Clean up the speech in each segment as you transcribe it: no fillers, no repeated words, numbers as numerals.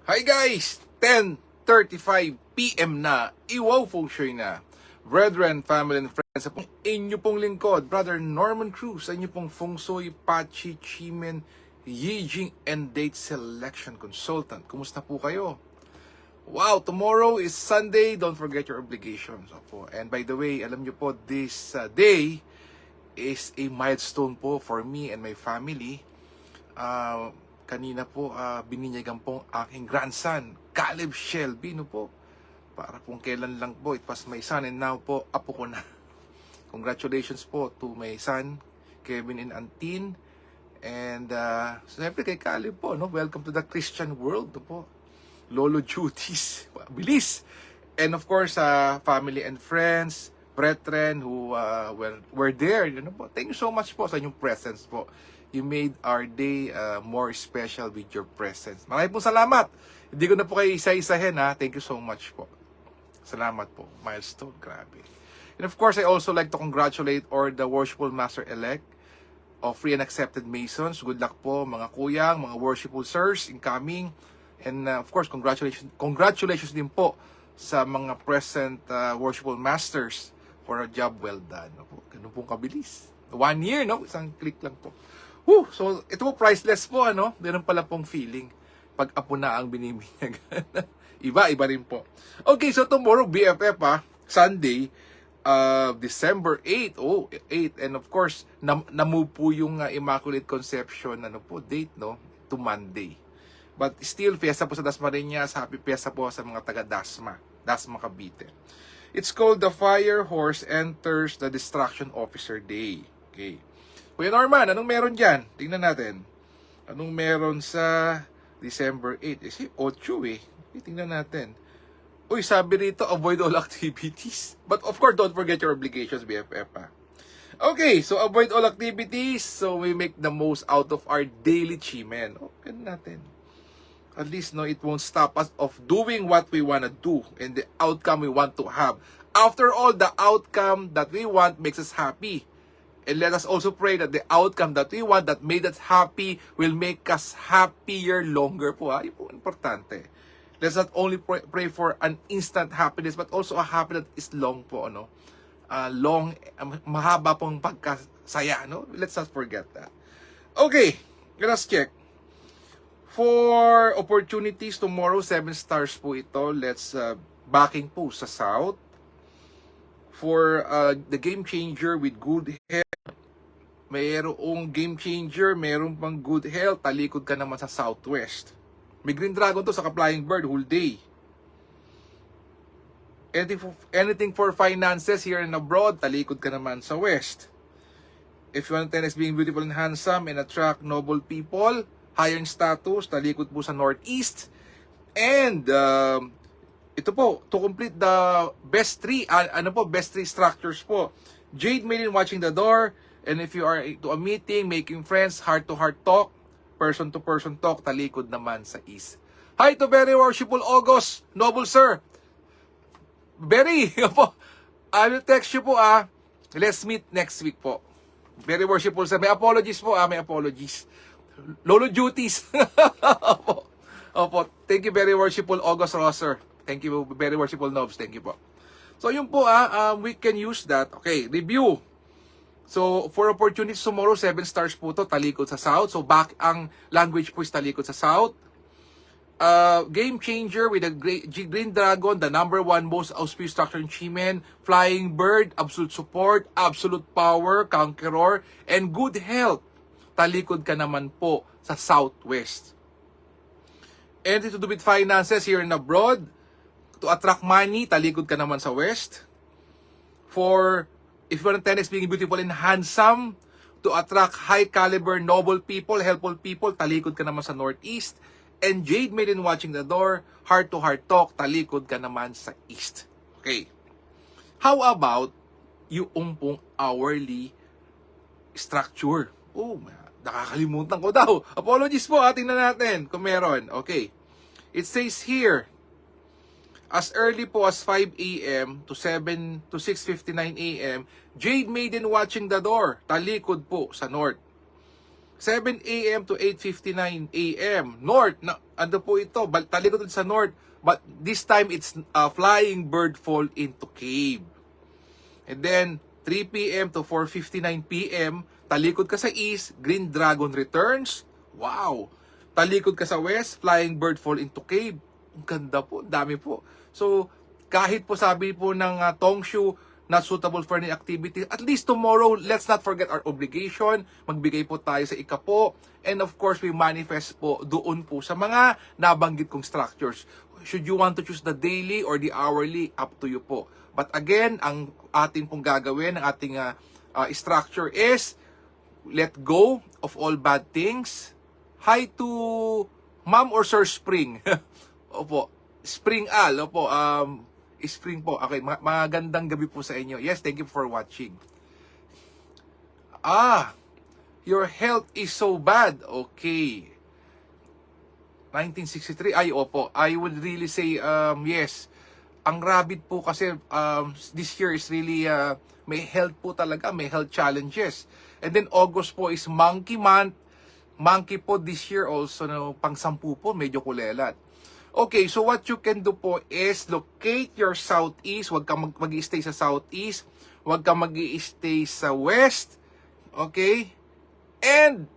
Hi guys! 10:35 PM na, Iwaw Feng Shui na. Brethren, family and friends, sa pong inyo pong lingkod, Brother Norman Cruz, sa inyo pong Feng Shui, Pachi, Chimen, Yijing, and Date Selection Consultant. Kumusta po kayo? Wow, tomorrow is Sunday. Don't forget your obligations. Opo. And by the way, alam nyo po, this day is a milestone po for me and my family. Kanina po, bininyagan pong aking grandson, Caleb Shelby, no po. Para pong kailan lang po, it was my son, and now po, apo ko na. Congratulations po to my son, Kevin and Antine. And, siyempre kay Caleb po, no? Welcome to the Christian world, no po. Lolo duties, bilis. And of course, family and friends, brethren who were there, you know po. Thank you so much po sa inyong presence po. You made our day more special with your presence. Maraming pong salamat. Hindi ko na po kayo isa-isahin ha. Thank you so much po. Salamat po. Milestone. Grabe. And of course, I also like to congratulate all the worshipful master-elect of Free and Accepted Masons. Good luck po mga kuyang, mga worshipful sirs incoming. And of course, congratulations din po sa mga present worshipful masters for a job well done. Ganun pong kabilis. 1 year, no? Isang click lang po. So, ito po priceless po, ano? Meron pala pong feeling pag apo na ang binibinyagan. Iba rin po. Okay, so tomorrow, BFF Sunday, December 8. Oh, 8. And of course, na-move po yung Immaculate Conception, date, no? To Monday. But still, fiesta po sa Dasmariñas. Happy fiesta po sa mga taga-Dasma. Dasma Cavite. It's called the Fire Horse Enters the Destruction Officer Day. Okay. Kuya Norman, anong meron dyan? Tingnan natin. Anong meron sa December 8? Si 8 eh. Tingnan natin. Uy, sabi rito, avoid all activities. But of course, don't forget your obligations, BFF Okay, so avoid all activities. So we make the most out of our daily chimen. Okay natin. At least, no, it won't stop us of doing what we want to do and the outcome we want to have. After all, the outcome that we want makes us happy. And let us also pray that the outcome that we want, that made us happy, will make us happier longer po. Yun po, importante. Let's not only pray for an instant happiness, but also a happiness that is long po, ano? Mahaba pong pagkasaya, no? Let's not forget that. Okay, let's check. For opportunities, tomorrow, 7 stars po ito. Let's backing po sa South. For the game changer with good health, mayroong game changer, mayroong pang good health, talikod ka naman sa Southwest. May Green Dragon to sa Flying Bird whole day. Anything for finances here and abroad, talikod ka naman sa West. If you want to tennis being beautiful and handsome and attract noble people, higher in status, talikod po sa Northeast. And ito po, to complete the best 3, best 3 structures po. Jade Maiden watching the door. And if you are to a meeting, making friends, heart-to-heart talk, person-to-person talk, talikod naman sa East. Hi to very worshipful August, noble sir. Very, I will text you po Let's meet next week po. Very worshipful sir. May apologies po may apologies. Lolo duties. Opo. Thank you very worshipful August Rosser. Thank you very worshipful Nobs. Thank you po. So yun po we can use that. Okay, review. So for opportunities tomorrow, 7 stars po to, talikod sa South. So back ang language po is talikod sa South. Game changer with the Green Dragon, the #1 most auspicious structure in Chimen, Flying Bird, absolute support, absolute power, conqueror, and good health. Talikod ka naman po sa Southwest. Anything to do with finances here and abroad, to attract money, talikod ka naman sa West. For if you want tennis being beautiful and handsome, to attract high caliber, noble people, helpful people, talikod ka naman sa Northeast. And Jade Maiden watching the door, heart-to-heart talk, talikod ka naman sa East. Okay. How about yung pong hourly structure? Oh, nakakalimutan ko daw. Apologies po, tingnan natin kung meron. Okay. It says here, as early po as 5 a.m. to 6:59 a.m., Jade Maiden watching the door, talikod po sa North. 7 a.m. to 8:59 a.m. North, ano po ito? Talikod sa north. But this time, it's flying bird fall into cave. And then, 3 p.m. to 4:59 p.m., talikod ka sa east, Green Dragon returns. Wow! Talikod ka sa west, flying bird fall into cave. Ang ganda po, dami po. So, kahit po sabi po ng Tongshu, not suitable for any activity, at least tomorrow, let's not forget our obligation. Magbigay po tayo sa ikapo. And of course, we manifest po doon po sa mga nabanggit kong structures. Should you want to choose the daily or the hourly, up to you po. But again, ang ating pong gagawin, ang ating structure is, let go of all bad things. Hi to Ma'am or Sir Spring. Opo, Spring Al, opo, Spring po. Okay, magandang gabi po sa inyo. Yes, thank you for watching. Your health is so bad. Okay. 1963, ay opo, I would really say, yes. Ang rabbit po kasi, this year is really, may health po talaga, may health challenges. And then August po is monkey month. Monkey po this year also, pang-sampu po, medyo kulelat. Okay, so what you can do po is locate your southeast. Huwag kang mag-i-stay sa southeast. Huwag kang mag-i-stay sa west. Okay? And,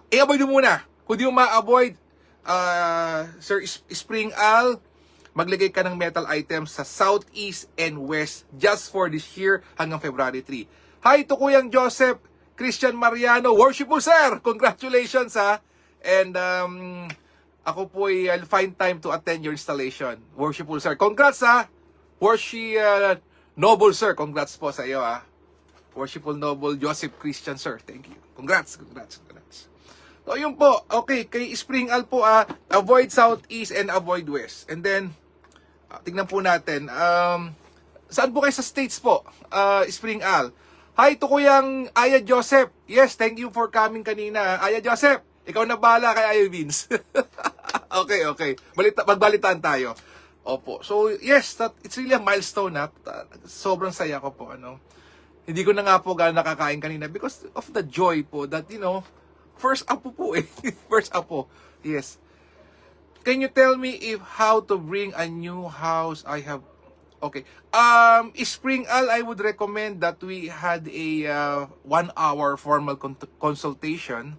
i-avoid mo muna. Kung di mo ma-avoid, Sir Spring Al, maglagay ka ng metal items sa southeast and west just for this year hanggang February 3. Hi to Kuyang Joseph Christian Mariano. Worshipful sir! Congratulations ha! And, ako po I'll find time to attend your installation. Worshipful sir. Congrats ha! Noble sir. Congrats po sa iyo ha. Worshipful Noble Joseph Christian sir. Thank you. Congrats. So yun po. Okay, kay Spring Al po avoid southeast and avoid west. And then, tingnan po natin. Saan po kayo sa states po? Spring Al. Hi to Kuyang Aya Joseph. Yes, thank you for coming kanina. Aya Joseph, ikaw na bahala kay Aya Vince. Okay. Magbalitaan tayo. Opo. So, yes, it's really a milestone na. Sobrang saya ko po. Hindi ko na nga po nakakain kanina because of the joy po that, first apo po eh. First apo. Yes. Can you tell me if how to bring a new house I have? Okay. Spring Al, I would recommend that we had a 1-hour formal consultation.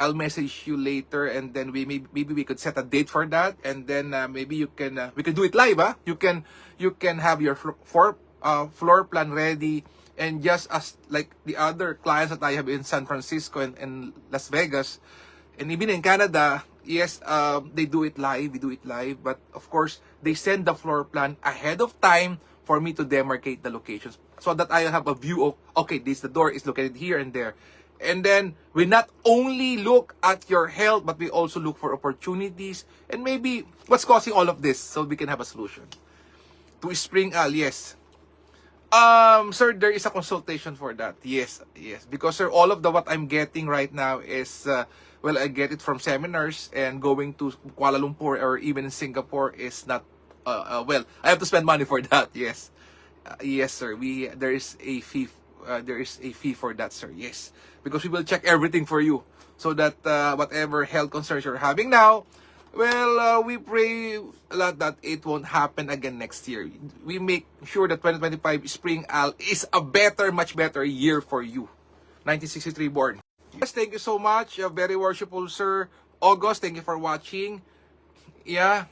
I'll message you later, and then maybe we could set a date for that, and then maybe we can do it live. You can have your floor plan ready, and just as like the other clients that I have in San Francisco and Las Vegas, and even in Canada. Yes, they do it live. We do it live, but of course they send the floor plan ahead of time for me to demarcate the locations, so that I have a view of okay, the door is located here and there. And then, we not only look at your health, but we also look for opportunities and maybe what's causing all of this so we can have a solution. To Spring Al, yes. Sir, there is a consultation for that. Yes. Because, sir, all of what I'm getting right now is, I get it from seminars, and going to Kuala Lumpur or even in Singapore is not, I have to spend money for that. Yes. Yes, sir. There is a fee. There is a fee for that, sir. Yes. Because we will check everything for you so that whatever health concerns you're having now, we pray a lot that it won't happen again next year. We make sure that 2025 Spring Al is a much better year for you. 1963 born. Yes, thank you so much. Very worshipful, sir. August, thank you for watching. Yeah.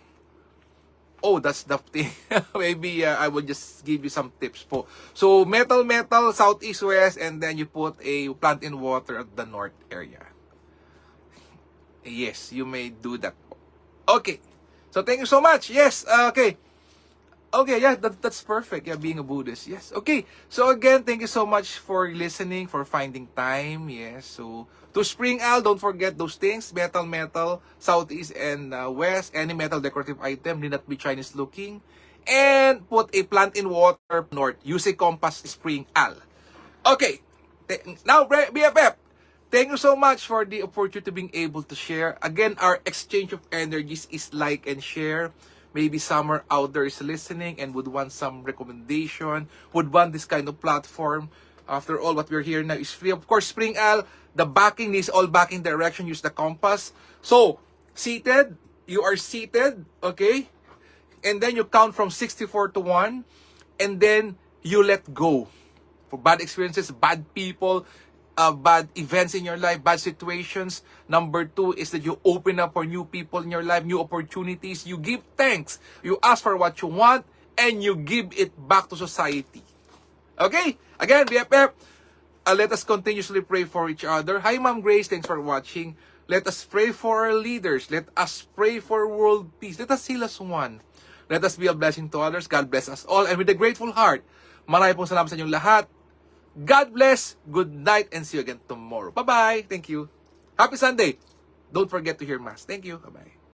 Oh, that's the thing. Maybe I will just give you some tips po. So, metal, southeast, west, and then you put a plant in water at the north area. Yes, you may do that po. Okay. So, thank you so much. Yes, okay. Okay, yeah, that's perfect. Yeah, being a Buddhist. Yes, okay. So, again, thank you so much for listening, for finding time. Yes, so, to Spring Al, don't forget those things. Metal, southeast and west. Any metal decorative item, need not be Chinese looking. And put a plant in water north. Use a compass, Spring Al. Okay. Now, BFF, thank you so much for the opportunity to being able to share. Again, our exchange of energies is like and share. Maybe some are out there is listening and would want some recommendation, would want this kind of platform. After all, what we're here now is free. Of course, Spring Al, The backing is all backing direction. Use the compass. So, seated. You are seated. Okay? And then you count from 64 to 1. And then you let go. For bad experiences, bad people, bad events in your life, bad situations. Number 2 is that you open up for new people in your life, new opportunities. You give thanks. You ask for what you want, and you give it back to society. Okay? Again, BFF, let us continuously pray for each other. Hi, Ma'am Grace. Thanks for watching. Let us pray for our leaders. Let us pray for world peace. Let us heal as one. Let us be a blessing to others. God bless us all. And with a grateful heart, marami pong salamat sa inyong lahat. God bless. Good night and see you again tomorrow. Bye-bye. Thank you. Happy Sunday. Don't forget to hear Mass. Thank you. Bye-bye.